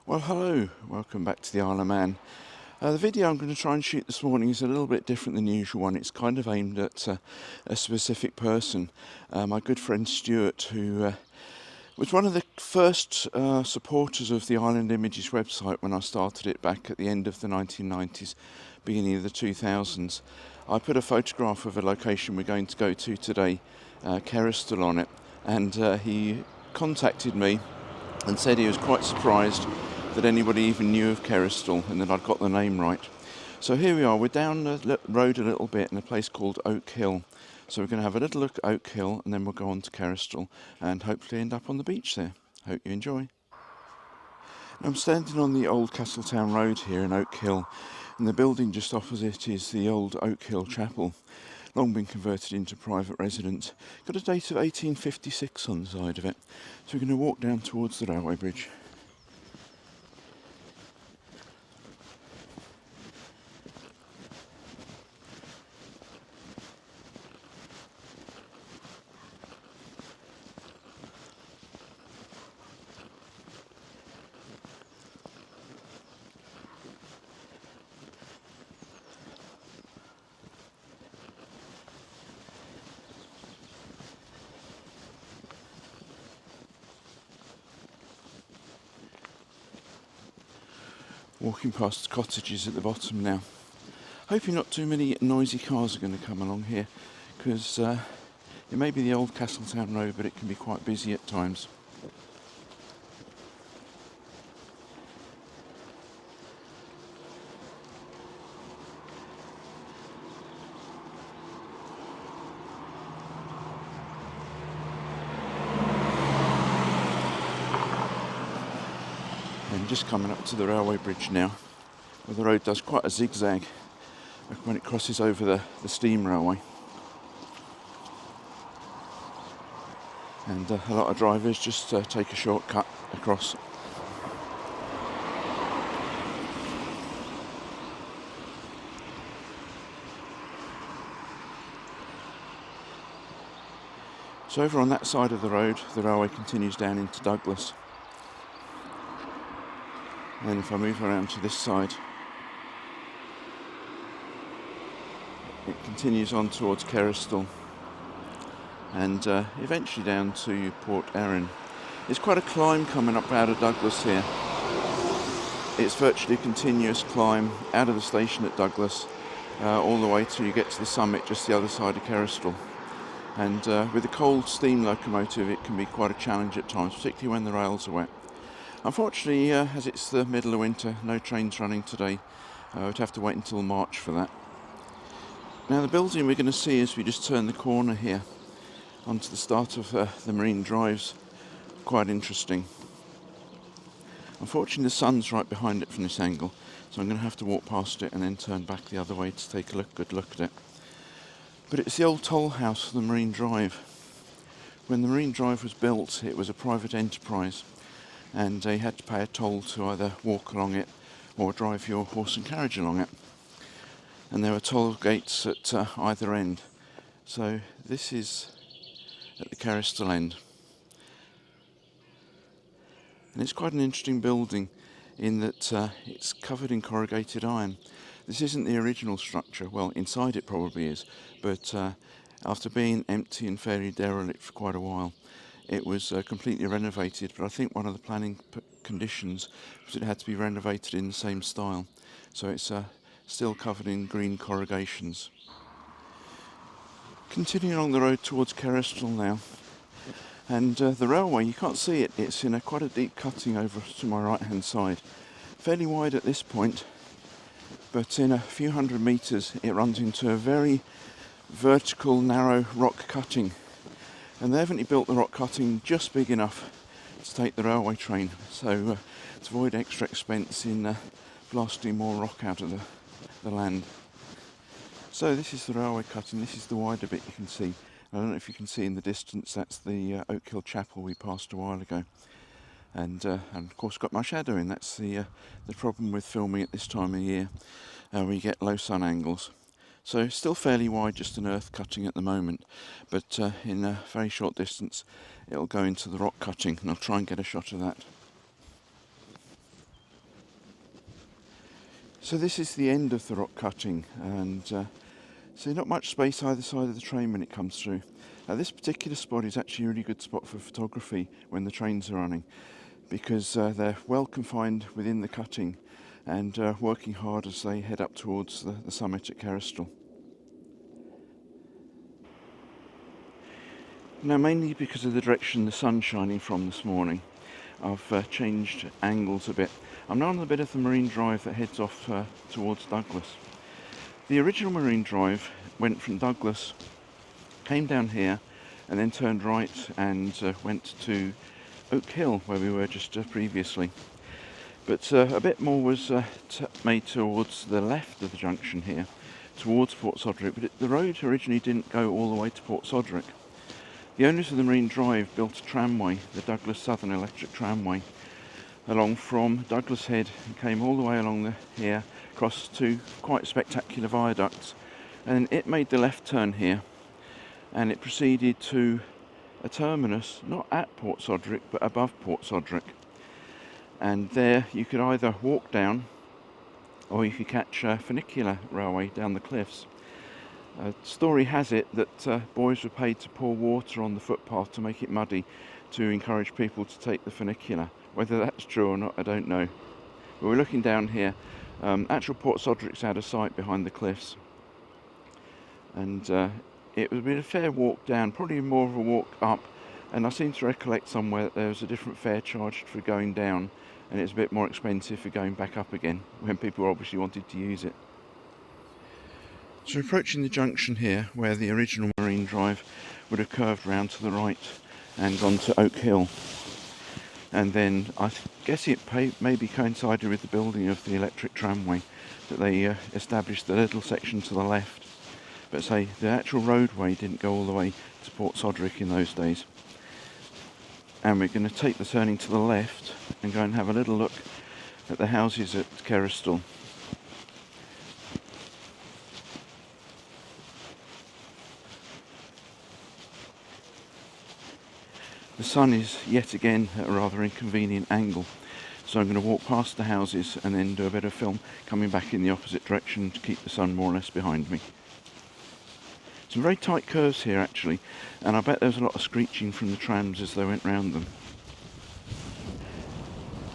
Well, hello, welcome back to the Isle of Man. The video I'm going to try and shoot this morning is a little bit different than the usual one. It's kind of aimed at a specific person. My good friend Stuart, who was one of the first supporters of the Island Images website when I started it back at the end of the 1990s, beginning of the 2000s. I put a photograph of a location we're going to go to today, Keristal, on it, and he contacted me and said he was quite surprised that anybody even knew of Keristal and that I'd got the name right. So here we are, we're down the road a little bit in a place called Oakhill. So we're going to have a little look at Oakhill and then we'll go on to Keristal and hopefully end up on the beach there. Hope you enjoy. I'm standing on the old Castletown Road here in Oakhill, and the building just opposite is the old Oakhill Chapel, long been converted into private residence. Got a date of 1856 on the side of it. So we're going to walk down towards the railway bridge. Walking past the cottages at the bottom now. Hoping not too many noisy cars are going to come along here, because it may be the old Castletown Road, but it can be quite busy at times. And just coming up to the railway bridge now, where the road does quite a zigzag when it crosses over the steam railway. And a lot of drivers just take a shortcut across. So over on that side of the road, the railway continues down into Douglas. And then if I move around to this side, it continues on towards Keristal and eventually down to Port Erin. It's quite a climb coming up out of Douglas here. It's virtually a continuous climb out of the station at Douglas all the way till you get to the summit just the other side of Keristal. And with a cold steam locomotive it can be quite a challenge at times, particularly when the rails are wet. Unfortunately, as it's the middle of winter, no trains running today. We'd have to wait until March for that. Now the building we're going to see as we just turn the corner here onto the start of the Marine Drive's quite interesting. Unfortunately the sun's right behind it from this angle, so I'm going to have to walk past it and then turn back the other way to take a good look at it. But it's the old toll house for the Marine Drive. When the Marine Drive was built, it was a private enterprise, and you had to pay a toll to either walk along it or drive your horse and carriage along it. And there were toll gates at either end. So this is at the Keristal end. And it's quite an interesting building in that it's covered in corrugated iron. This isn't the original structure. Well, inside it probably is, but after being empty and fairly derelict for quite a while, it was completely renovated. But I think one of the planning conditions was it had to be renovated in the same style. So it's still covered in green corrugations. Continuing along the road towards Keristal now. And the railway, you can't see it, it's in quite a deep cutting over to my right hand side. Fairly wide at this point, but in a few hundred metres it runs into a very vertical, narrow rock cutting. And they haven't built the rock cutting just big enough to take the railway train, so to avoid extra expense in blasting more rock out of the land. So this is the railway cutting, this is the wider bit you can see. I don't know if you can see in the distance, that's the Oakhill Chapel we passed a while ago. And of course got my shadow in. That's the problem with filming at this time of year, where you get low sun angles. So still fairly wide, just an earth cutting at the moment, but in a very short distance, it'll go into the rock cutting, and I'll try and get a shot of that. So this is the end of the rock cutting, and so not much space either side of the train when it comes through. This particular spot is actually a really good spot for photography when the trains are running, because they're well confined within the cutting and working hard as they head up towards the summit at Keristal. Now, mainly because of the direction the sun's shining from this morning, I've changed angles a bit. I'm now on the bit of the marine drive that heads off towards Douglas. The original marine drive went from Douglas, came down here, and then turned right and went to Oakhill, where we were just previously. But a bit more was made towards the left of the junction here, towards Port Sodrick, but the road originally didn't go all the way to Port Sodrick. The owners of the Marine Drive built a tramway, the Douglas Southern Electric Tramway, along from Douglas Head and came all the way along here, across two quite spectacular viaducts, and it made the left turn here, and it proceeded to a terminus, not at Port Sodrick, but above Port Sodrick. And there you could either walk down, or you could catch a funicular railway down the cliffs. Story has it that boys were paid to pour water on the footpath to make it muddy, to encourage people to take the funicular. Whether that's true or not, I don't know. But we're looking down here. Actual Port Sodrick's out of sight behind the cliffs. And it would have been a fair walk down, probably more of a walk up. And I seem to recollect somewhere that there was a different fare charged for going down, and it's a bit more expensive for going back up again, when people obviously wanted to use it. So approaching the junction here, where the original Marine Drive would have curved round to the right and gone to Oakhill. And then I guess it maybe coincided with the building of the electric tramway that they established the little section to the left. But say the actual roadway didn't go all the way to Port Sodrick in those days. And we're going to take the turning to the left and go and have a little look at the houses at Keristal. The sun is yet again at a rather inconvenient angle, so I'm going to walk past the houses and then do a bit of film coming back in the opposite direction to keep the sun more or less behind me. Some very tight curves here actually, and I bet there was a lot of screeching from the trams as they went round them.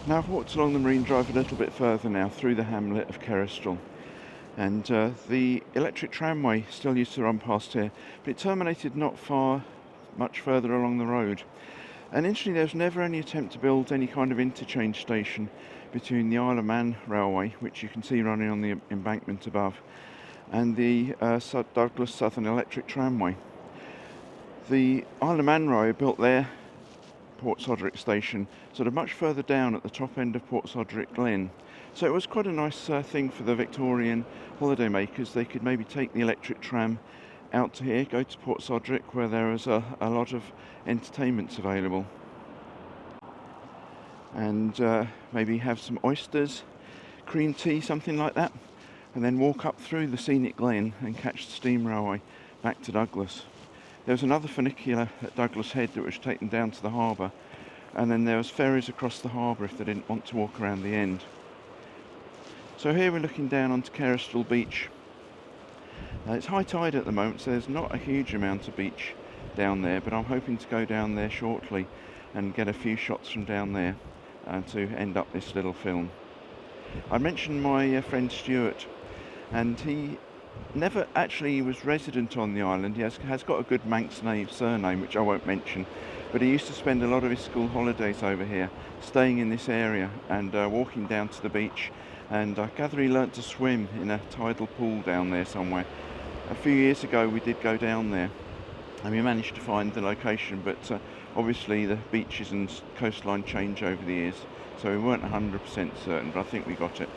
Now I've walked along the Marine Drive a little bit further now through the hamlet of Keristal, and the electric tramway still used to run past here, but it terminated not much further along the road. And interestingly, there was never any attempt to build any kind of interchange station between the Isle of Man railway, which you can see running on the embankment above, and the Douglas Southern Electric Tramway. The Isle of Man railway built their Port Sodrick station sort of much further down at the top end of Port Sodrick Glen. So it was quite a nice thing for the Victorian holidaymakers. They could maybe take the electric tram out to here, go to Port Sodrick, where there was a lot of entertainments available, and maybe have some oysters, cream tea, something like that, and then walk up through the scenic glen and catch the steam railway back to Douglas. There was another funicular at Douglas Head that was taken down to the harbour, and then there was ferries across the harbour if they didn't want to walk around the end. So here we're looking down onto Keristal Beach. It's high tide at the moment, so there's not a huge amount of beach down there, but I'm hoping to go down there shortly and get a few shots from down there to end up this little film. I mentioned my friend Stuart, and he never actually was resident on the island. He has got a good Manx surname, which I won't mention, but he used to spend a lot of his school holidays over here, staying in this area and walking down to the beach, and I gather he learnt to swim in a tidal pool down there somewhere. A few years ago we did go down there and we managed to find the location, but obviously the beaches and coastline change over the years, so we weren't 100% certain, but I think we got it.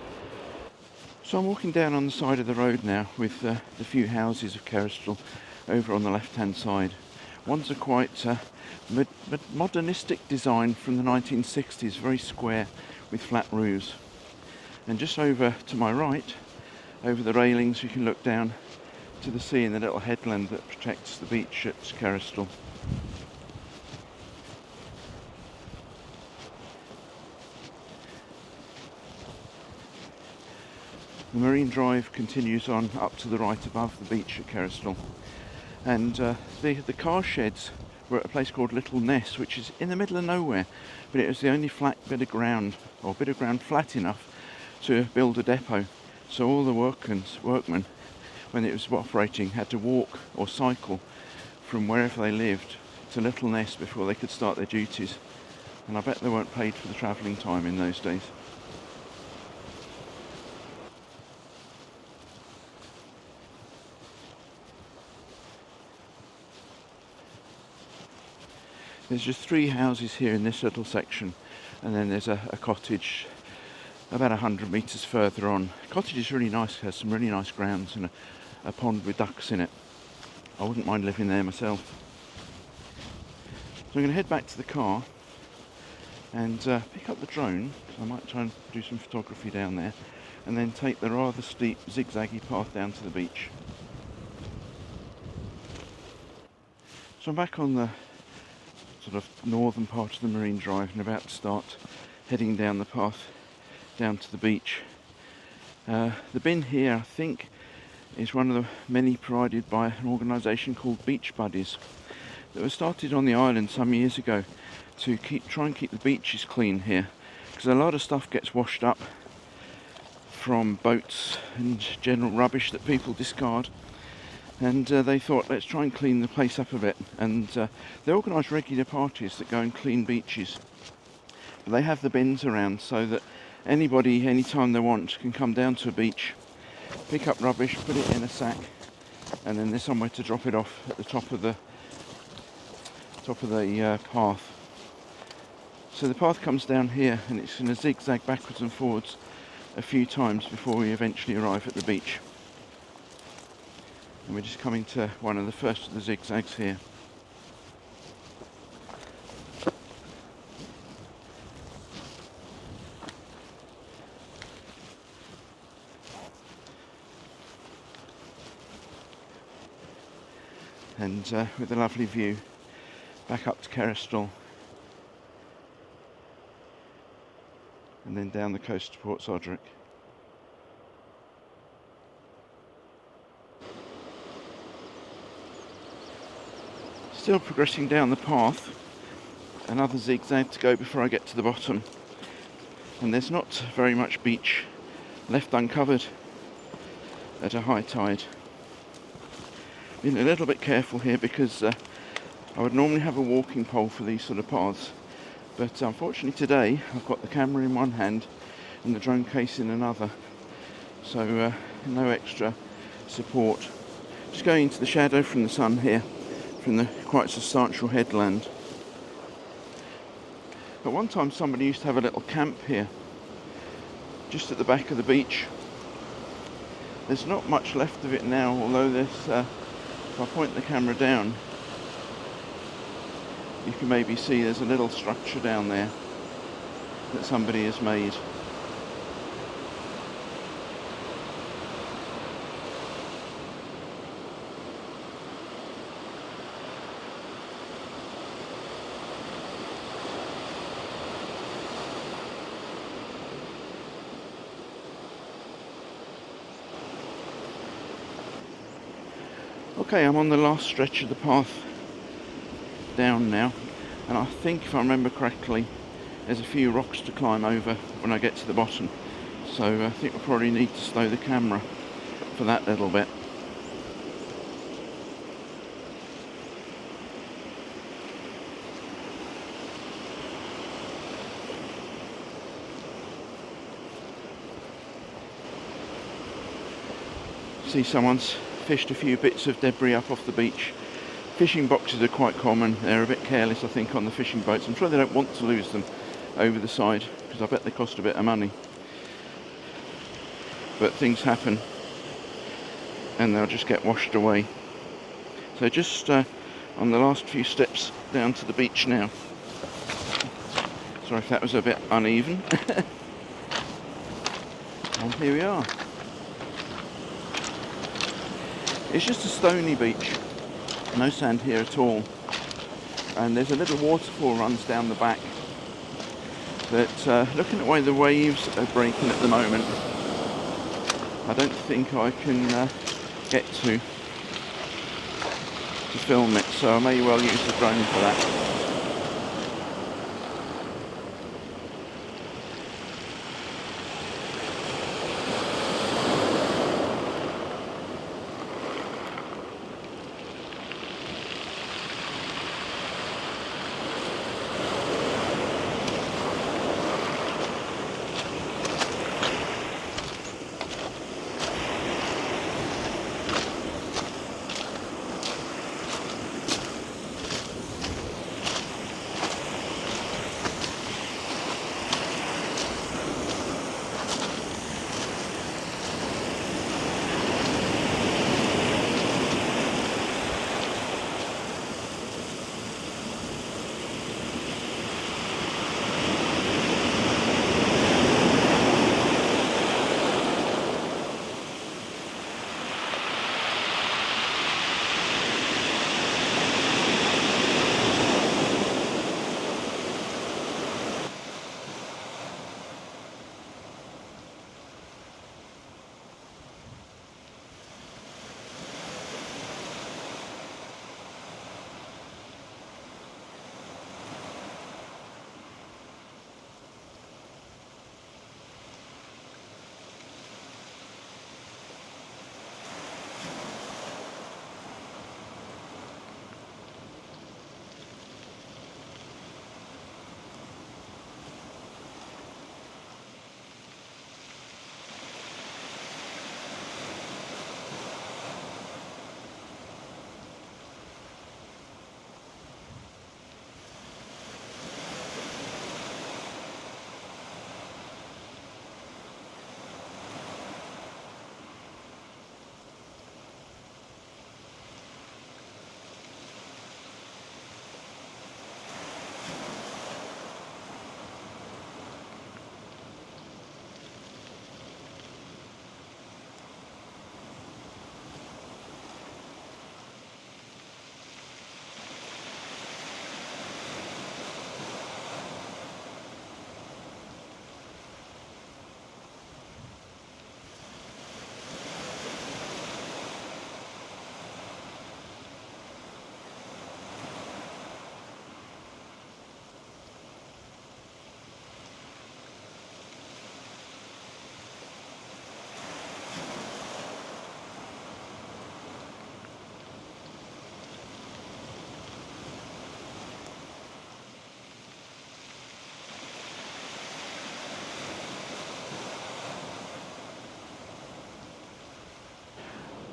So I'm walking down on the side of the road now with the few houses of Keristal over on the left hand side. One's a quite modernistic design from the 1960s, very square with flat roofs. And just over to my right, over the railings, you can look down to the sea and the little headland that protects the beach at Keristal. The marine drive continues on up to the right above the beach at Keristal, and the car sheds were at a place called Little Ness, which is in the middle of nowhere, but it was the only flat bit of ground, or bit of ground flat enough to build a depot. So all the workmen, when it was operating, had to walk or cycle from wherever they lived to Little Ness before they could start their duties. And I bet they weren't paid for the travelling time in those days. There's just 3 houses here in this little section, and then there's a cottage about 100 metres further on. The cottage is really nice, has some really nice grounds and a pond with ducks in it. I wouldn't mind living there myself. So I'm going to head back to the car and pick up the drone. I might try and do some photography down there, and then take the rather steep zigzaggy path down to the beach. So I'm back on the sort of northern part of the marine drive and about to start heading down the path down to the beach. The bin here, I think, is one of the many provided by an organisation called Beach Buddies that was started on the island some years ago to try and keep the beaches clean here, because a lot of stuff gets washed up from boats and general rubbish that people discard. And they thought, let's try and clean the place up a bit, and they organise regular parties that go and clean beaches. But they have the bins around so that anybody, anytime they want, can come down to a beach, pick up rubbish, put it in a sack, and then there's somewhere to drop it off at the top of the path. So the path comes down here, and it's going to zigzag backwards and forwards a few times before we eventually arrive at the beach. And we're just coming to one of the first of the zigzags here. And with a lovely view back up to Keristal and then down the coast to Port Sodrick. Still progressing down the path, another zigzag to go before I get to the bottom, and there's not very much beach left uncovered at a high tide. Being a little bit careful here because I would normally have a walking pole for these sort of paths, but unfortunately today I've got the camera in one hand and the drone case in another, so no extra support. Just going into the shadow from the sun here, from the quite substantial headland. At one time somebody used to have a little camp here, just at the back of the beach. There's not much left of it now, although there's, if I point the camera down, you can maybe see there's a little structure down there that somebody has made. Okay, I'm on the last stretch of the path down now, and I think, if I remember correctly, there's a few rocks to climb over when I get to the bottom, so I think we'll probably need to slow the camera for that little bit. See, someone's fished a few bits of debris up off the beach. Fishing boxes are quite common. They're a bit careless, I think, on the fishing boats. I'm sure they don't want to lose them over the side, because I bet they cost a bit of money. But things happen, and they'll just get washed away. So just on the last few steps down to the beach now. Sorry if that was a bit uneven. And here we are. It's just a stony beach, no sand here at all, and there's a little waterfall runs down the back that, looking at the way the waves are breaking at the moment, I don't think I can get to film it, so I may well use the drone for that.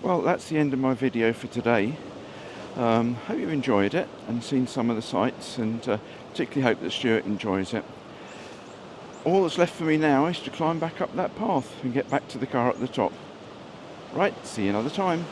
Well, that's the end of my video for today. Hope you've enjoyed it and seen some of the sights, and particularly hope that Stuart enjoys it. All that's left for me now is to climb back up that path and get back to the car at the top. Right, see you another time.